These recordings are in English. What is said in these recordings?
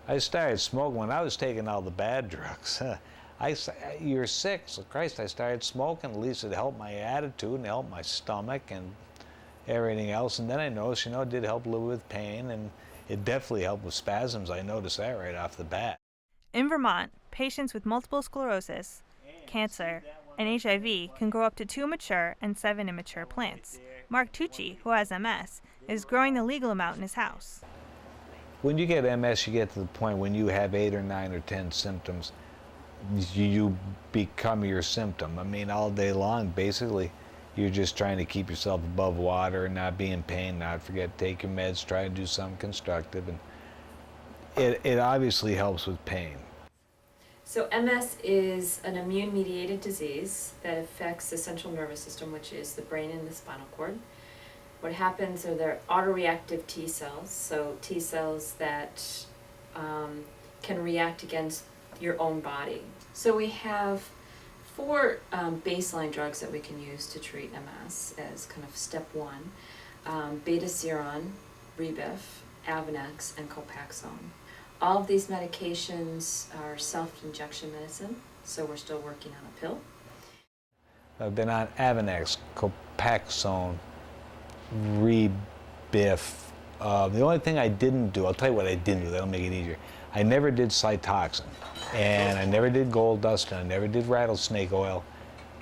I started smoking when I was taking all the bad drugs. You're sick, so Christ, I started smoking. At least it helped my attitude and helped my stomach and everything else. And then I noticed, it did help a little with pain, and it definitely helped with spasms. I noticed that right off the bat. In Vermont, patients with multiple sclerosis, cancer, and HIV can grow up to 2 mature and 7 immature plants. Mark Tucci, who has MS, is growing the legal amount in his house. When you get MS, you get to the point when you have 8 or 9 or 10 symptoms, you become your symptom. I mean, all day long, basically, you're just trying to keep yourself above water, not be in pain, not forget to take your meds, try to do something constructive, and it obviously helps with pain. So MS is an immune-mediated disease that affects the central nervous system, which is the brain and the spinal cord. What happens are there autoreactive T cells, so T cells that can react against your own body. So we have 4 baseline drugs that we can use to treat MS as kind of step 1. Betaseron, Rebif, Avonex, and Copaxone. All of these medications are self-injection medicine, so we're still working on a pill. I've been on Avonex, Copaxone, Rebif. The only thing I didn't do, I'll tell you what I didn't do, that'll make it easier. I never did Cytoxin, and I never did gold dust, and I never did rattlesnake oil,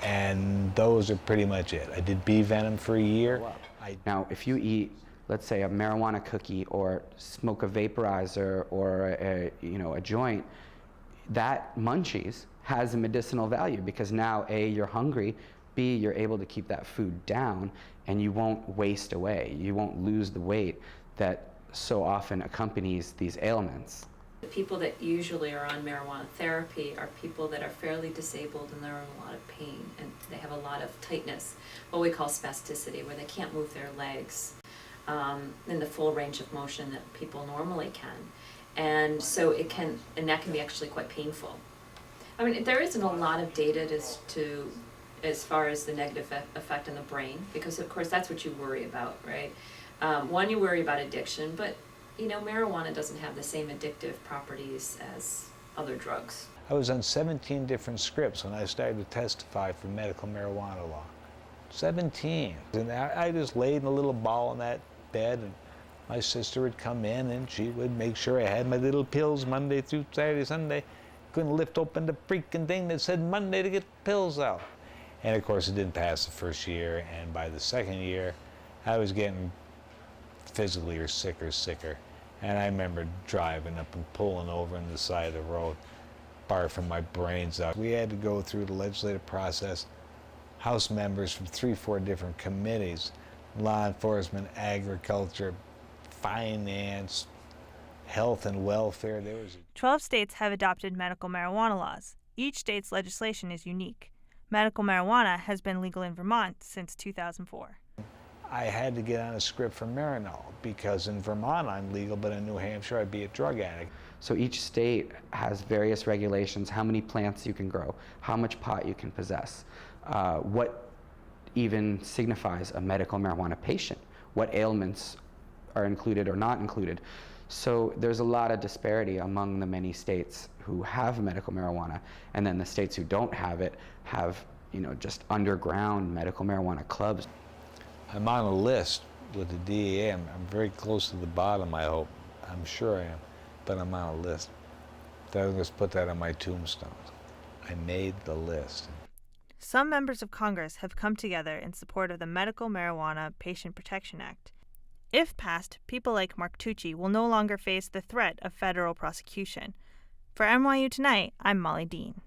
and those are pretty much it. I did bee venom for a year. Now, if you eat, let's say, a marijuana cookie or smoke a vaporizer or a joint, that munchies has a medicinal value because now, A, you're hungry, B, you're able to keep that food down, and you won't waste away. You won't lose the weight that so often accompanies these ailments. The people that usually are on marijuana therapy are people that are fairly disabled and they're in a lot of pain and they have a lot of tightness, what we call spasticity, where they can't move their legs in the full range of motion that people normally can. And so that can be actually quite painful. I mean, there isn't a lot of data as far as the negative effect on the brain, because of course that's what you worry about, right? One, you worry about addiction, but marijuana doesn't have the same addictive properties as other drugs. I was on 17 different scripts when I started to testify for medical marijuana law. 17. And I just laid in a little ball in that bed, and my sister would come in and she would make sure I had my little pills Monday through Saturday, Sunday. Couldn't lift open the freaking thing that said Monday to get the pills out. And of course it didn't pass the first year, and by the second year I was getting physically sicker. And I remember driving up and pulling over on the side of the road, barfing my brains out. We had to go through the legislative process, House members from 3-4 different committees, law enforcement, agriculture, finance, health and welfare. 12 states have adopted medical marijuana laws. Each state's legislation is unique. Medical marijuana has been legal in Vermont since 2004. I had to get on a script for Marinol because in Vermont I'm legal, but in New Hampshire I'd be a drug addict. So each state has various regulations, how many plants you can grow, how much pot you can possess, what even signifies a medical marijuana patient, what ailments are included or not included. So there's a lot of disparity among the many states who have medical marijuana, and then the states who don't have it have, just underground medical marijuana clubs. I'm on a list with the DEA. I'm very close to the bottom, I hope. I'm sure I am, but I'm on a list. They'll just put that on my tombstone. I made the list. Some members of Congress have come together in support of the Medical Marijuana Patient Protection Act. If passed, people like Mark Tucci will no longer face the threat of federal prosecution. For NYU Tonight, I'm Molly Dean.